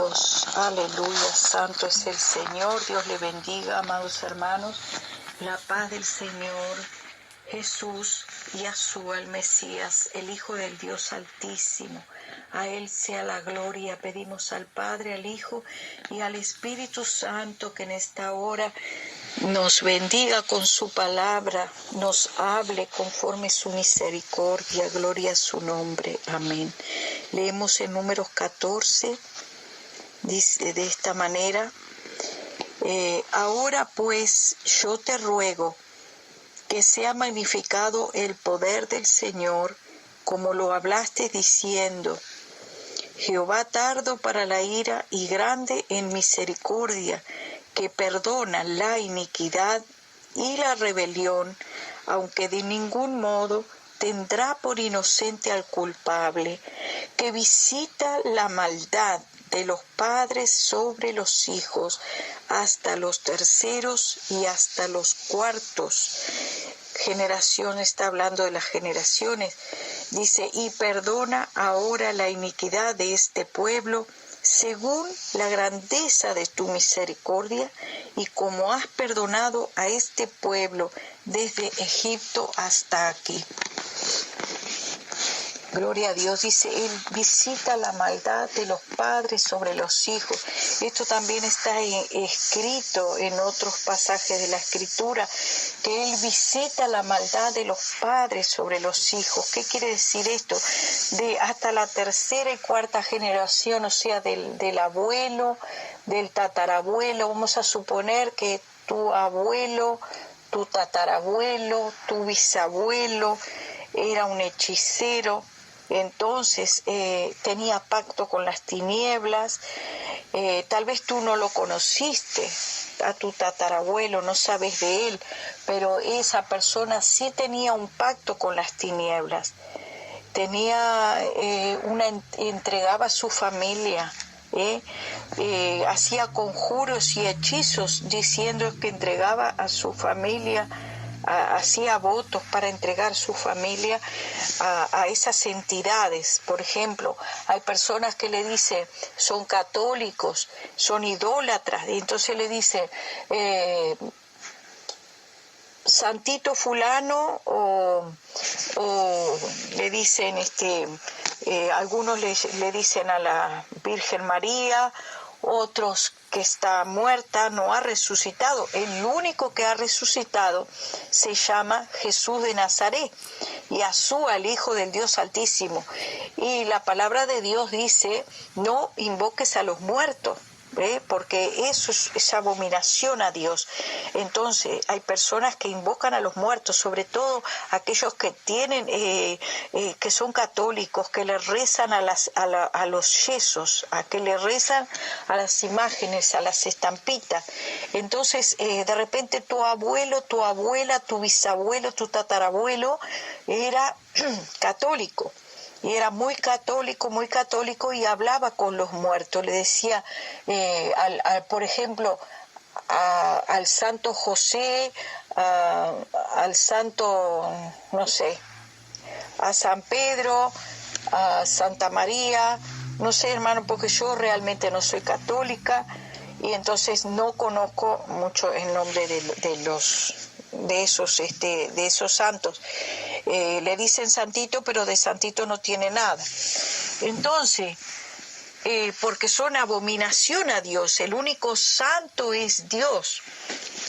Dios. Aleluya, santo es el Señor. Dios le bendiga, amados hermanos. La paz del Señor Jesús, Yahshua, el Mesías, el Hijo del Dios Altísimo. A Él sea la gloria. Pedimos al Padre, al Hijo y al Espíritu Santo que en esta hora nos bendiga con su palabra, nos hable conforme su misericordia. Gloria a su nombre. Amén. Leemos en Números 14, dice de esta manera: ahora pues yo te ruego que sea magnificado el poder del Señor, como lo hablaste diciendo: Jehová tardo para la ira y grande en misericordia, que perdona la iniquidad y la rebelión, aunque de ningún modo tendrá por inocente al culpable, que visita la maldad de los padres sobre los hijos, hasta los terceros y hasta los cuartos. Generación, está hablando de las generaciones. Dice: y perdona ahora la iniquidad de este pueblo, según la grandeza de tu misericordia, y como has perdonado a este pueblo desde Egipto hasta aquí. Gloria a Dios. Dice: Él visita la maldad de los padres sobre los hijos. Esto también está escrito en otros pasajes de la Escritura, que Él visita la maldad de los padres sobre los hijos. ¿Qué quiere decir esto? De hasta la tercera y cuarta generación, o sea, del abuelo, del tatarabuelo. Vamos a suponer que tu abuelo, tu tatarabuelo, tu bisabuelo era un hechicero. Entonces tenía pacto con las tinieblas. Tal vez tú no lo conociste a tu tatarabuelo, no sabes de él, pero esa persona sí tenía un pacto con las tinieblas. Entregaba a su familia, hacía conjuros y hechizos diciendo que entregaba a su familia, hacía votos para entregar su familia a esas entidades. Por ejemplo, hay personas que le dicen, son católicos, son idólatras, y entonces le dicen, Santito fulano, o le dicen, algunos le dicen a la Virgen María, otros que está muerta, no ha resucitado. El único que ha resucitado se llama Jesús de Nazaret, Yahshua, el Hijo del Dios Altísimo. Y la palabra de Dios dice: no invoques a los muertos, porque eso es abominación a Dios. Entonces hay personas que invocan a los muertos, sobre todo aquellos que tienen que son católicos, que le rezan a los yesos, a que le rezan a las imágenes, a las estampitas. Entonces de repente tu abuelo, tu abuela, tu bisabuelo, tu tatarabuelo era católico. Y era muy católico, y hablaba con los muertos. Le decía, por ejemplo, al santo José, al santo, no sé, a San Pedro, a Santa María, no sé, hermano, porque yo realmente no soy católica, y entonces no conozco mucho el nombre de esos santos. Le dicen santito, pero de santito no tiene nada. Entonces, porque son abominación a Dios, el único santo es Dios.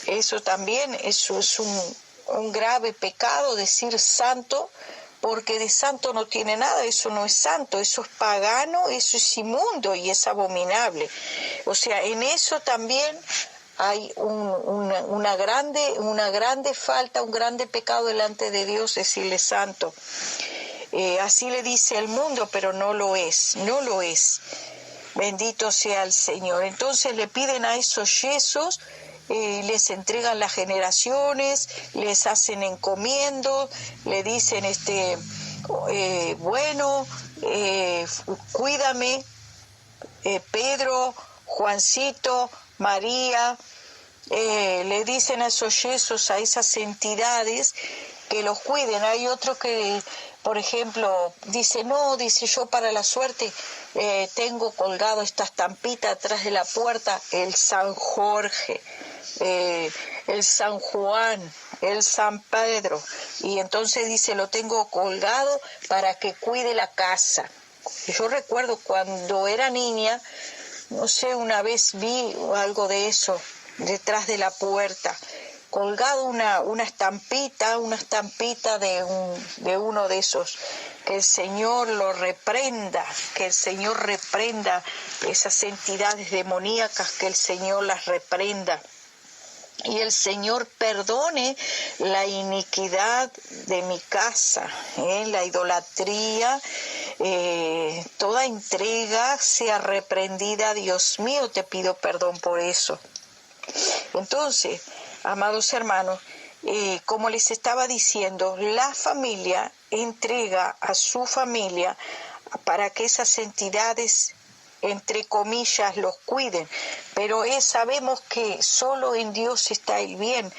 Eso también es un grave pecado, decir santo, porque de santo no tiene nada. Eso no es santo, eso es pagano, eso es inmundo y es abominable. O sea, en eso también hay una grande falta, un grande pecado delante de Dios, decirle santo. Así le dice el mundo, pero no lo es. Bendito sea el Señor. Entonces le piden a esos yesos, les entregan las generaciones, les hacen encomiendos, le dicen, cuídame, Pedro, Juancito, María. Le dicen a esos yesos, a esas entidades, que los cuiden. Hay otros que, por ejemplo, dice, no, dice, yo para la suerte tengo colgado esta estampita atrás de la puerta, el San Jorge, el San Juan, el San Pedro, y entonces dice, lo tengo colgado para que cuide la casa. Yo recuerdo cuando era niña, no sé, una vez vi algo de eso detrás de la puerta, colgado una estampita de uno de esos. Que el Señor lo reprenda, que el Señor reprenda esas entidades demoníacas, que el Señor las reprenda. Y el Señor perdone la iniquidad de mi casa, la idolatría, toda entrega sea reprendida. Dios mío, te pido perdón por eso. Entonces, amados hermanos, como les estaba diciendo, la familia entrega a su familia para que esas entidades, entre comillas, los cuiden, pero sabemos que solo en Dios está el bien,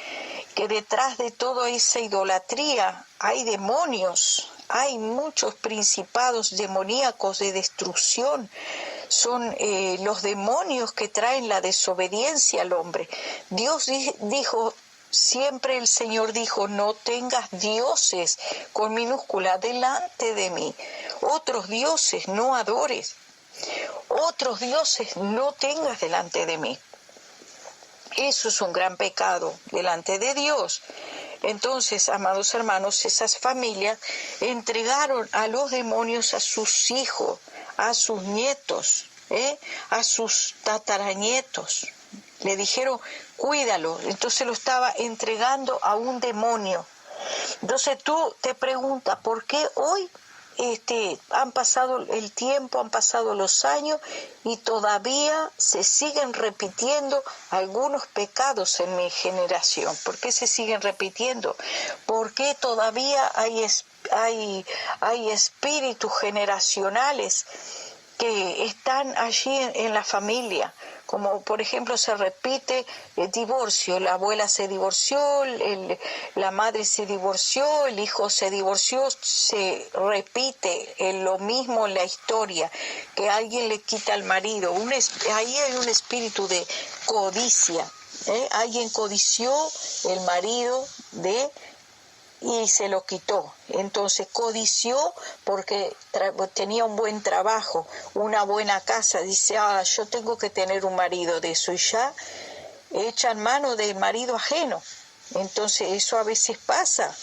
que detrás de toda esa idolatría hay demonios, hay muchos principados demoníacos de destrucción. Son los demonios que traen la desobediencia al hombre. Dios dijo, siempre el Señor dijo, no tengas dioses con minúscula delante de mí. Otros dioses no adores. Otros dioses no tengas delante de mí. Eso es un gran pecado delante de Dios. Entonces, amados hermanos, esas familias entregaron a los demonios a sus hijos, a sus nietos, a sus tataranietos. Le dijeron, cuídalo. Entonces lo estaba entregando a un demonio. Entonces tú te preguntas, ¿por qué hoy han pasado el tiempo, han pasado los años y todavía se siguen repitiendo algunos pecados en mi generación? ¿Por qué se siguen repitiendo? ¿Por qué todavía hay espíritus generacionales que están allí en la familia? Como por ejemplo se repite el divorcio, la abuela se divorció, la madre se divorció, el hijo se divorció, se repite lo mismo en la historia, que alguien le quita al marido. Ahí hay un espíritu de codicia, alguien codició el marido y se lo quitó. Entonces codició porque tenía un buen trabajo, una buena casa. Dice, yo tengo que tener un marido de eso, y ya echan mano del marido ajeno. Entonces eso a veces pasa.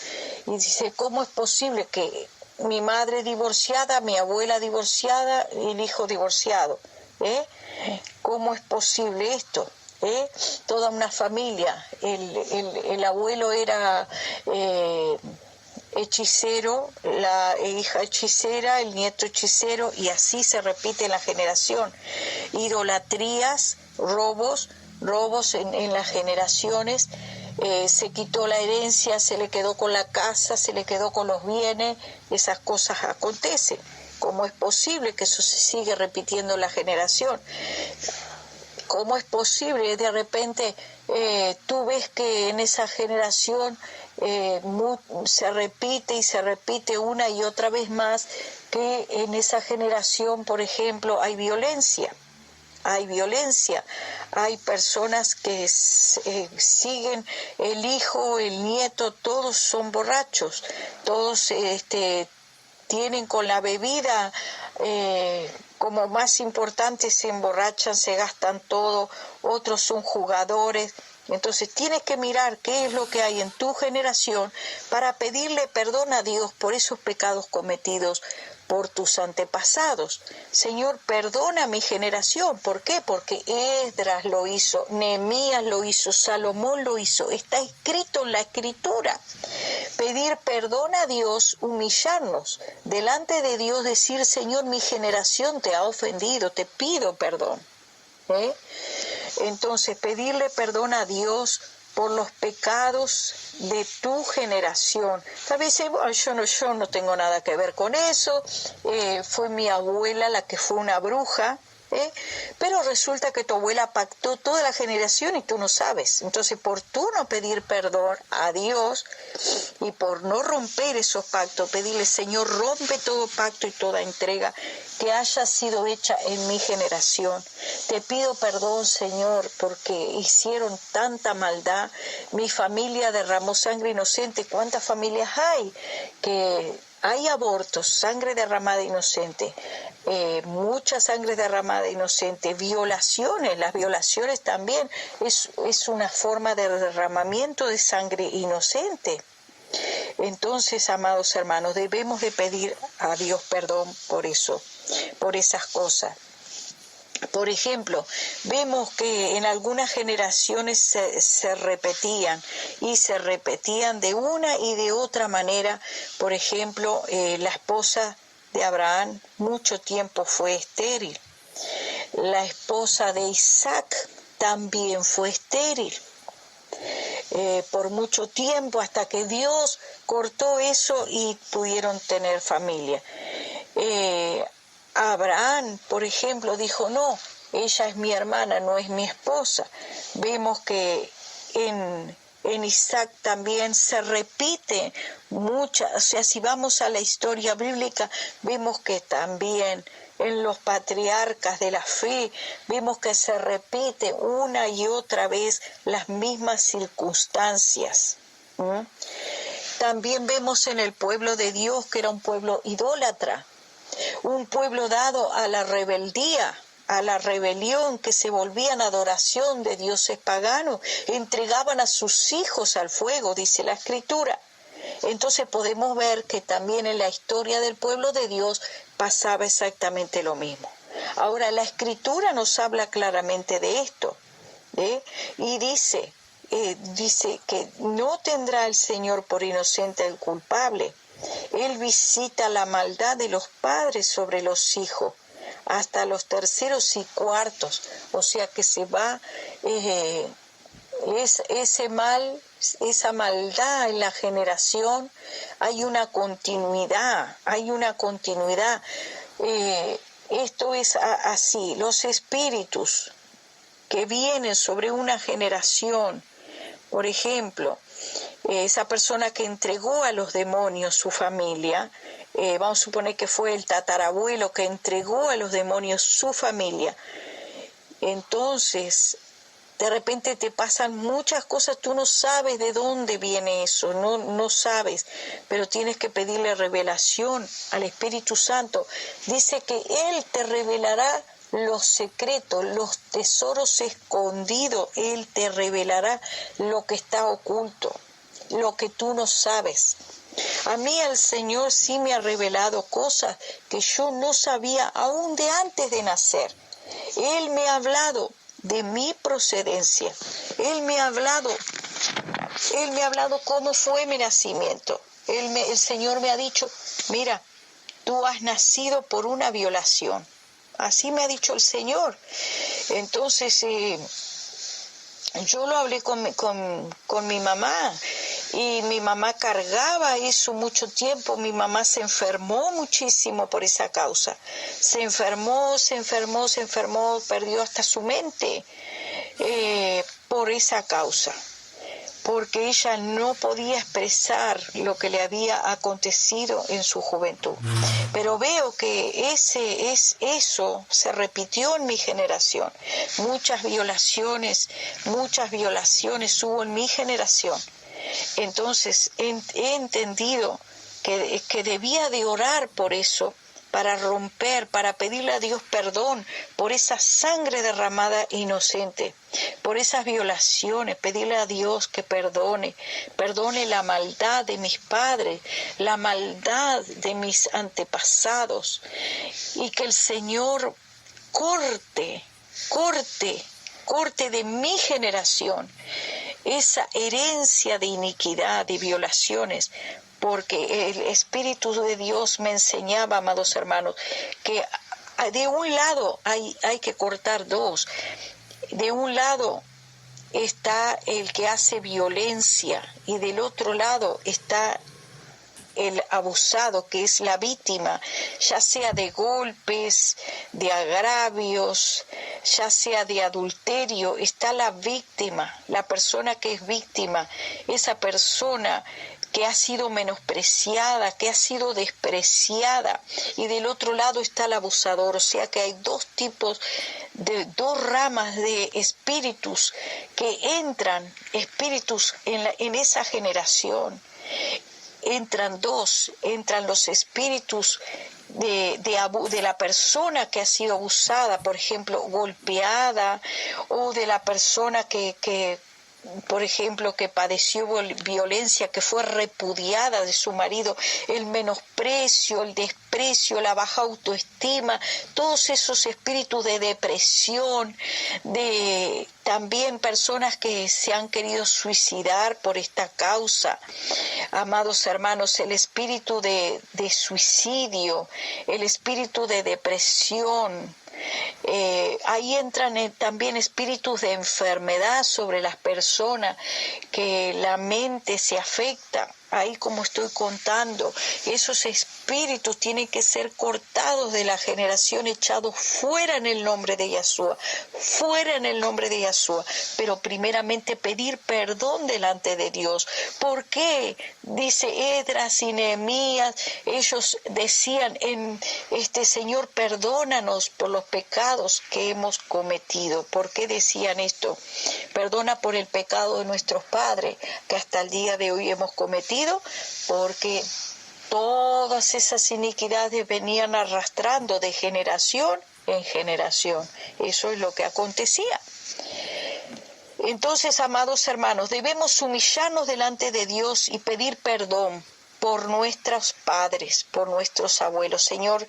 Y dice, ¿cómo es posible que mi madre divorciada, mi abuela divorciada y el hijo divorciado? ¿Cómo es posible esto? Toda una familia, el abuelo era hechicero, la hija hechicera, el nieto hechicero, y así se repite en la generación. Idolatrías, robos en las generaciones. Se quitó la herencia, se le quedó con la casa, se le quedó con los bienes. Esas cosas acontecen. ¿Cómo es posible que eso se sigue repitiendo en la generación? ¿Cómo es posible? De repente tú ves que en esa generación se repite y se repite una y otra vez más, que en esa generación, por ejemplo, hay violencia, hay personas que siguen, el hijo, el nieto, todos son borrachos, todos tienen con la bebida como más importante, se emborrachan, se gastan todo, otros son jugadores. Entonces tienes que mirar qué es lo que hay en tu generación para pedirle perdón a Dios por esos pecados cometidos por tus antepasados. Señor, perdona a mi generación. ¿Por qué? Porque Esdras lo hizo, Nehemías lo hizo, Salomón lo hizo. Está escrito en la Escritura. Pedir perdón a Dios, humillarnos delante de Dios, decir, Señor, mi generación te ha ofendido, te pido perdón. Entonces, pedirle perdón a Dios por los pecados de tu generación. Tal vez yo no tengo nada que ver con eso, fue mi abuela la que fue una bruja, Pero resulta que tu abuela pactó toda la generación y tú no sabes. Entonces, por tú no pedir perdón a Dios y por no romper esos pactos, pedirle, Señor, rompe todo pacto y toda entrega que haya sido hecha en mi generación. Te pido perdón, Señor, porque hicieron tanta maldad. Mi familia derramó sangre inocente. ¿Cuántas familias hay que hay abortos, sangre derramada inocente? Mucha sangre derramada inocente, violaciones, las violaciones también es una forma de derramamiento de sangre inocente. Entonces, amados hermanos, debemos de pedir a Dios perdón por eso, por esas cosas. Por ejemplo, vemos que en algunas generaciones se repetían y se repetían de una y de otra manera. Por ejemplo, la esposa de Abraham mucho tiempo fue estéril. La esposa de Isaac también fue estéril. Por mucho tiempo, hasta que Dios cortó eso y pudieron tener familia. Abraham, por ejemplo, dijo, no, ella es mi hermana, no es mi esposa. Vemos que en Isaac también se repite muchas, o sea, si vamos a la historia bíblica, vemos que también en los patriarcas de la fe, vemos que se repite una y otra vez las mismas circunstancias. También vemos en el pueblo de Dios que era un pueblo idólatra, un pueblo dado a la rebeldía, a la rebelión, que se volvían adoración de dioses paganos, entregaban a sus hijos al fuego, dice la Escritura. Entonces podemos ver que también en la historia del pueblo de Dios pasaba exactamente lo mismo. Ahora, la Escritura nos habla claramente de esto, y dice que no tendrá el Señor por inocente al culpable. Él visita la maldad de los padres sobre los hijos, hasta los terceros y cuartos, o sea que se va esa maldad en la generación, hay una continuidad. Esto es así, los espíritus que vienen sobre una generación, por ejemplo, esa persona que entregó a los demonios su familia, vamos a suponer que fue el tatarabuelo que entregó a los demonios su familia. Entonces, de repente te pasan muchas cosas, tú no sabes de dónde viene eso, no sabes, pero tienes que pedirle revelación al Espíritu Santo. Dice que Él te revelará los secretos, los tesoros escondidos, Él te revelará lo que está oculto, lo que tú no sabes. A mí el Señor sí me ha revelado cosas que yo no sabía aún de antes de nacer. Él me ha hablado de mi procedencia. Él me ha hablado cómo fue mi nacimiento. El Señor me ha dicho, mira, tú has nacido por una violación. Así me ha dicho el Señor. Entonces, yo lo hablé con mi mamá, y mi mamá cargaba eso mucho tiempo. Mi mamá se enfermó muchísimo por esa causa. Se enfermó, perdió hasta su mente por esa causa, porque ella no podía expresar lo que le había acontecido en su juventud. Pero veo que eso se repitió en mi generación. Muchas violaciones hubo en mi generación. Entonces he entendido que debía de orar por eso, para romper, para pedirle a Dios perdón por esa sangre derramada inocente, por esas violaciones, pedirle a Dios que perdone la maldad de mis padres, la maldad de mis antepasados, y que el Señor corte de mi generación esa herencia de iniquidad y violaciones, porque el Espíritu de Dios me enseñaba, amados hermanos, que de un lado hay que cortar dos. De un lado está el que hace violencia y del otro lado está el abusado, que es la víctima, ya sea de golpes, de agravios, ya sea de adulterio, está la víctima, la persona que es víctima, esa persona que ha sido menospreciada, que ha sido despreciada, y del otro lado está el abusador. O sea que hay dos ramas de espíritus que entran, espíritus en esa generación. Entran los espíritus de la persona que ha sido abusada, por ejemplo, golpeada, o de la persona que por ejemplo, que padeció violencia, que fue repudiada de su marido, el menosprecio, el desprecio, la baja autoestima, todos esos espíritus de depresión, de también personas que se han querido suicidar por esta causa. Amados hermanos, el espíritu de suicidio, el espíritu de depresión, ahí entran también espíritus de enfermedad sobre las personas, que la mente se afecta. Ahí, como estoy contando, esos espíritus tienen que ser cortados de la generación, echados fuera en el nombre de Yahshua, fuera en el nombre de Yahshua. Pero primeramente pedir perdón delante de Dios. ¿Por qué? Dice Esdras y Nehemías, ellos decían, Señor, perdónanos por los pecados que hemos cometido. ¿Por qué decían esto? Perdona por el pecado de nuestros padres, que hasta el día de hoy hemos cometido, porque todas esas iniquidades venían arrastrando de generación en generación. Eso es lo que acontecía. Entonces, amados hermanos, debemos humillarnos delante de Dios y pedir perdón por nuestros padres, por nuestros abuelos. Señor,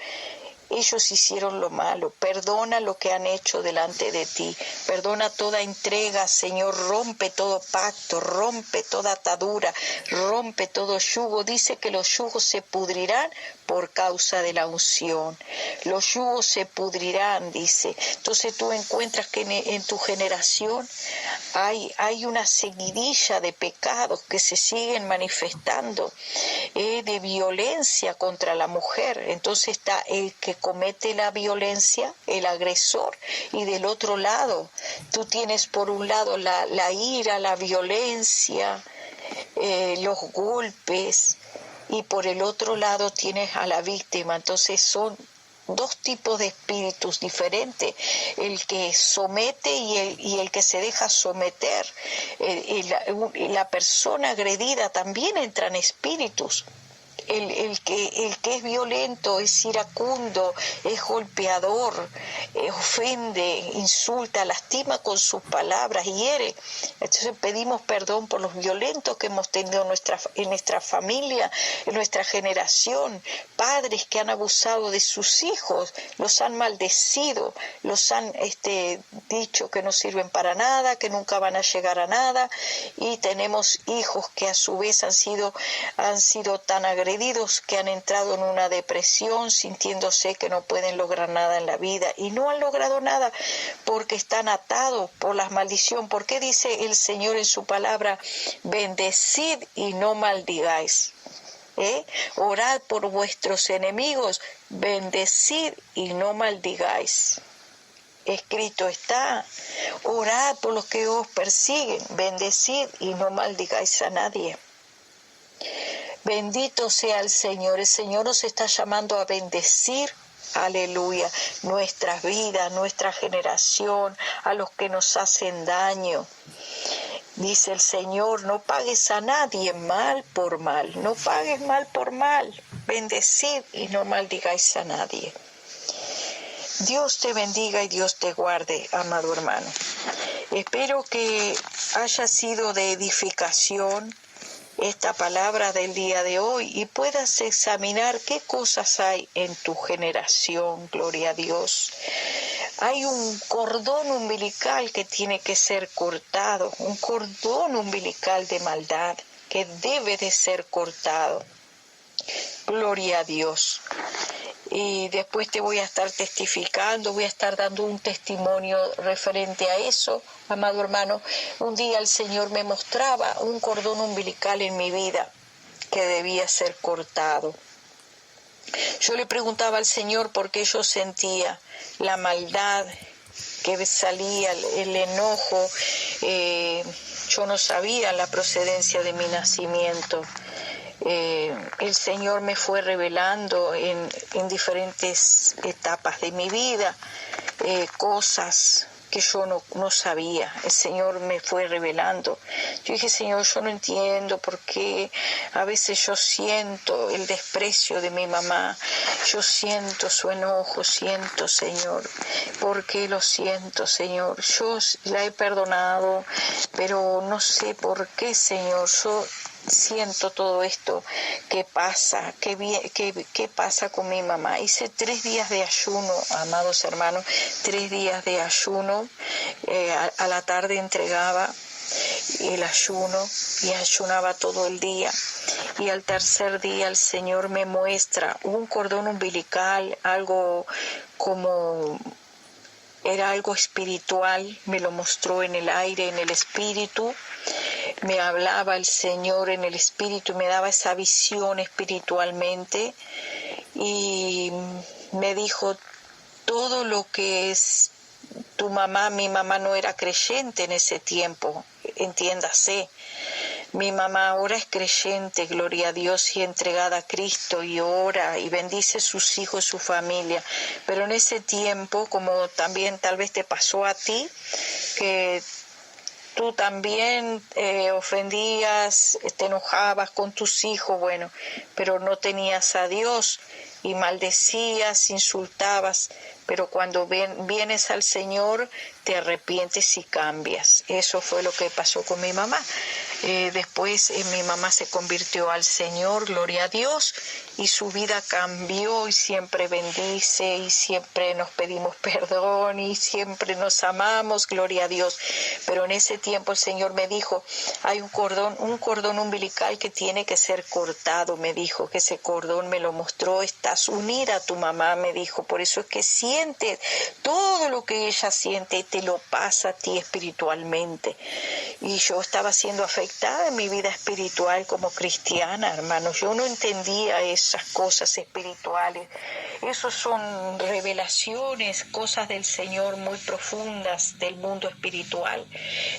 ellos hicieron lo malo, perdona lo que han hecho delante de ti, perdona toda entrega, Señor, rompe todo pacto, rompe toda atadura, rompe todo yugo. Dice que los yugos se pudrirán por causa de la unción, los yugos se pudrirán, dice. Entonces tú encuentras que en tu generación hay una seguidilla de pecados que se siguen manifestando, de violencia contra la mujer. Entonces está el que comete la violencia, el agresor, y del otro lado tú tienes por un lado la ira, la violencia, los golpes, y por el otro lado tienes a la víctima. Entonces son dos tipos de espíritus diferentes, el que somete y el que se deja someter. La persona agredida también entran espíritus. El que es violento, es iracundo, es golpeador, ofende, insulta, lastima con sus palabras, hiere. Entonces pedimos perdón por los violentos que hemos tenido en nuestra familia, en nuestra generación, padres que han abusado de sus hijos, los han maldecido, los han dicho que no sirven para nada, que nunca van a llegar a nada, y tenemos hijos que a su vez han sido tan agredidos que han entrado en una depresión, sintiéndose que no pueden lograr nada en la vida, y no han logrado nada porque están atados por la maldición. ¿Por qué dice el Señor en su palabra, bendecid y no maldigáis? Orad por vuestros enemigos, bendecid y no maldigáis. Escrito está, orad por los que os persiguen, bendecid y no maldigáis a nadie. Bendito sea el Señor nos está llamando a bendecir, aleluya, nuestras vidas, nuestra generación, a los que nos hacen daño. Dice el Señor, no pagues a nadie mal por mal, no pagues mal por mal, bendecid y no maldigáis a nadie. Dios te bendiga y Dios te guarde, amado hermano. Espero que haya sido de edificación esta palabra del día de hoy y puedas examinar qué cosas hay en tu generación, gloria a Dios. Hay un cordón umbilical que tiene que ser cortado, un cordón umbilical de maldad que debe de ser cortado. Gloria a Dios. Y después te voy a estar testificando, voy a estar dando un testimonio referente a eso, amado hermano. Un día el Señor me mostraba un cordón umbilical en mi vida que debía ser cortado. Yo le preguntaba al Señor por qué yo sentía la maldad que salía, el enojo. Yo no sabía la procedencia de mi nacimiento. El Señor me fue revelando en diferentes etapas de mi vida cosas que yo no sabía. El Señor me fue revelando. Yo dije, Señor, yo no entiendo por qué a veces yo siento el desprecio de mi mamá, yo siento su enojo, siento, Señor, ¿por qué lo siento, Señor? Yo la he perdonado, pero no sé por qué, Señor, yo siento todo esto que pasa, qué pasa con mi mamá. Hice 3 días de ayuno, amados hermanos, 3 días de ayuno. A la tarde entregaba el ayuno y ayunaba todo el día. Y al tercer día el Señor me muestra un cordón umbilical, algo como... Era algo espiritual, me lo mostró en el aire, en el espíritu. Me hablaba el Señor en el espíritu y me daba esa visión espiritualmente. Y me dijo, todo lo que es tu mamá, mi mamá no era creyente en ese tiempo, entiéndase. Mi mamá ahora es creyente, gloria a Dios, y entregada a Cristo, y ora y bendice sus hijos, su familia. Pero en ese tiempo, como también tal vez te pasó a ti, que tú también ofendías, te enojabas con tus hijos, bueno, pero no tenías a Dios y maldecías, insultabas, pero cuando vienes al Señor te arrepientes y cambias. Eso fue lo que pasó con mi mamá. Después mi mamá se convirtió al Señor, gloria a Dios, y su vida cambió y siempre bendice y siempre nos pedimos perdón y siempre nos amamos, gloria a Dios. Pero en ese tiempo el Señor me dijo, hay un cordón umbilical que tiene que ser cortado, me dijo, que ese cordón me lo mostró, estás unida a tu mamá, me dijo, por eso es que sientes todo lo que ella siente y te lo pasa a ti espiritualmente. Y yo estaba siendo afectada en mi vida espiritual como cristiana, hermanos. Yo no entendía esas cosas espirituales. Esos son revelaciones, cosas del Señor muy profundas del mundo espiritual.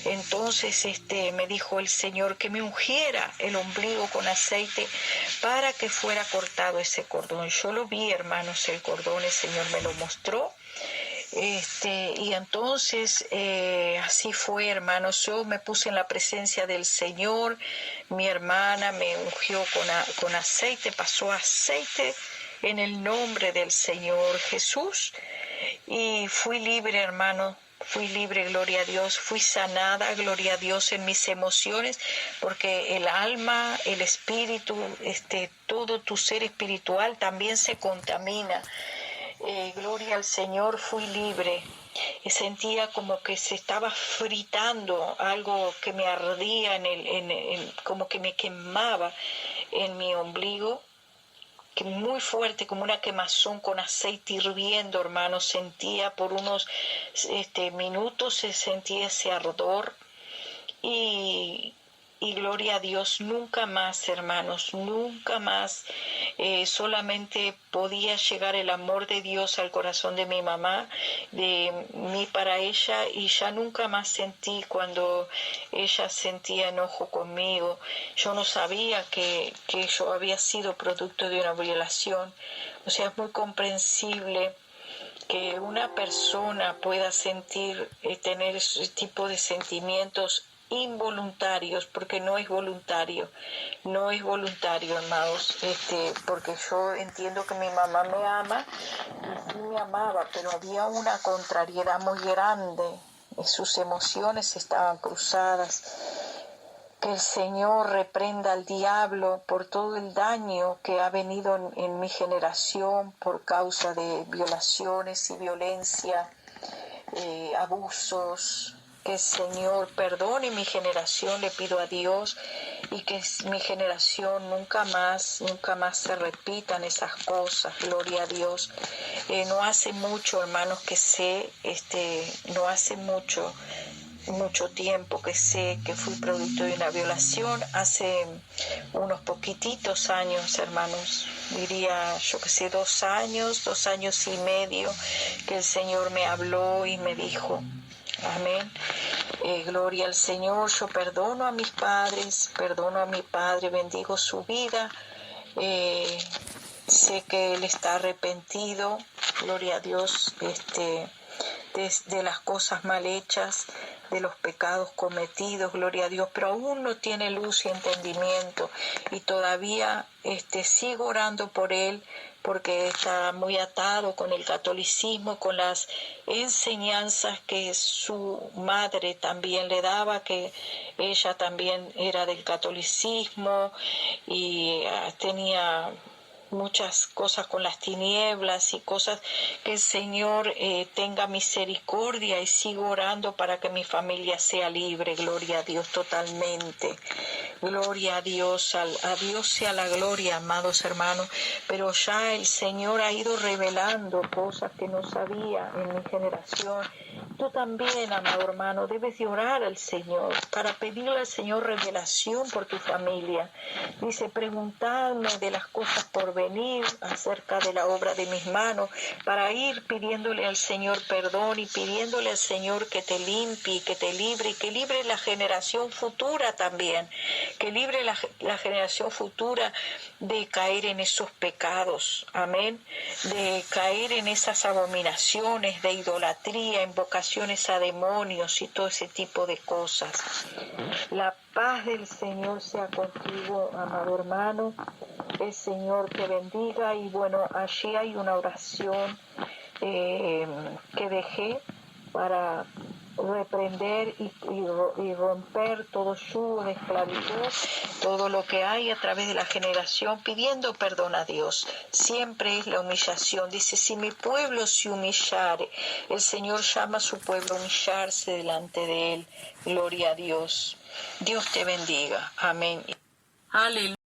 Entonces me dijo el Señor que me ungiera el ombligo con aceite para que fuera cortado ese cordón. Yo lo vi, hermanos, el cordón, el Señor me lo mostró. Y entonces así fue, hermanos. Yo me puse en la presencia del Señor. Mi hermana me ungió con aceite, pasó aceite en el nombre del Señor Jesús y fui libre, hermano. Fui libre, gloria a Dios, fui sanada, gloria a Dios, en mis emociones, porque el alma, el espíritu, todo tu ser espiritual también se contamina. Gloria al Señor, fui libre. Sentía como que se estaba fritando algo que me ardía como que me quemaba en mi ombligo, que muy fuerte, como una quemazón con aceite hirviendo, hermano. Sentía por unos minutos, se sentía ese ardor y gloria a Dios, nunca más, hermanos, nunca más. Solamente podía llegar el amor de Dios al corazón de mi mamá, de mí para ella, y ya nunca más sentí cuando ella sentía enojo conmigo. Yo no sabía que yo había sido producto de una violación. O sea, es muy comprensible que una persona pueda sentir, tener ese tipo de sentimientos involuntarios, porque no es voluntario, amados, porque yo entiendo que mi mamá me ama y sí me amaba, pero había una contrariedad muy grande, sus emociones estaban cruzadas. Que el Señor reprenda al diablo por todo el daño que ha venido en mi generación por causa de violaciones y violencia, abusos. Que el Señor perdone mi generación, le pido a Dios, y que mi generación nunca más se repitan esas cosas, gloria a Dios. No hace mucho, hermanos, que sé, no hace mucho mucho tiempo que sé que fui producto de una violación. Hace unos poquititos años, hermanos, diría yo que sé, 2 años y medio, que el Señor me habló y me dijo, amén, gloria al Señor, yo perdono a mis padres, perdono a mi padre, bendigo su vida, sé que él está arrepentido, gloria a Dios, de las cosas mal hechas, de los pecados cometidos, gloria a Dios, pero aún no tiene luz y entendimiento, y todavía sigo orando por él, porque está muy atado con el catolicismo, con las enseñanzas que su madre también le daba, que ella también era del catolicismo y tenía muchas cosas con las tinieblas y cosas. Que el Señor tenga misericordia, y sigo orando para que mi familia sea libre, gloria a Dios totalmente. Gloria a Dios sea la gloria, amados hermanos, pero ya el Señor ha ido revelando cosas que no sabía en mi generación. Tú también, amado hermano, debes de orar al Señor para pedirle al Señor revelación por tu familia. Dice, preguntadme de las cosas por venir, acerca de la obra de mis manos, para ir pidiéndole al Señor perdón y pidiéndole al Señor que te limpie, que te libre, y que libre la generación futura también, que libre la generación futura de caer en esos pecados, amén, de caer en esas abominaciones de idolatría, invocaciones a demonios y todo ese tipo de cosas. La paz del Señor sea contigo, amado hermano. El Señor te bendiga. Y bueno, allí hay una oración que dejé para reprender y romper todo yugo de esclavitud, todo lo que hay a través de la generación, pidiendo perdón a Dios. Siempre es la humillación. Dice, si mi pueblo se humillare, el Señor llama a su pueblo a humillarse delante de él. Gloria a Dios. Dios te bendiga. Amén. Aleluya.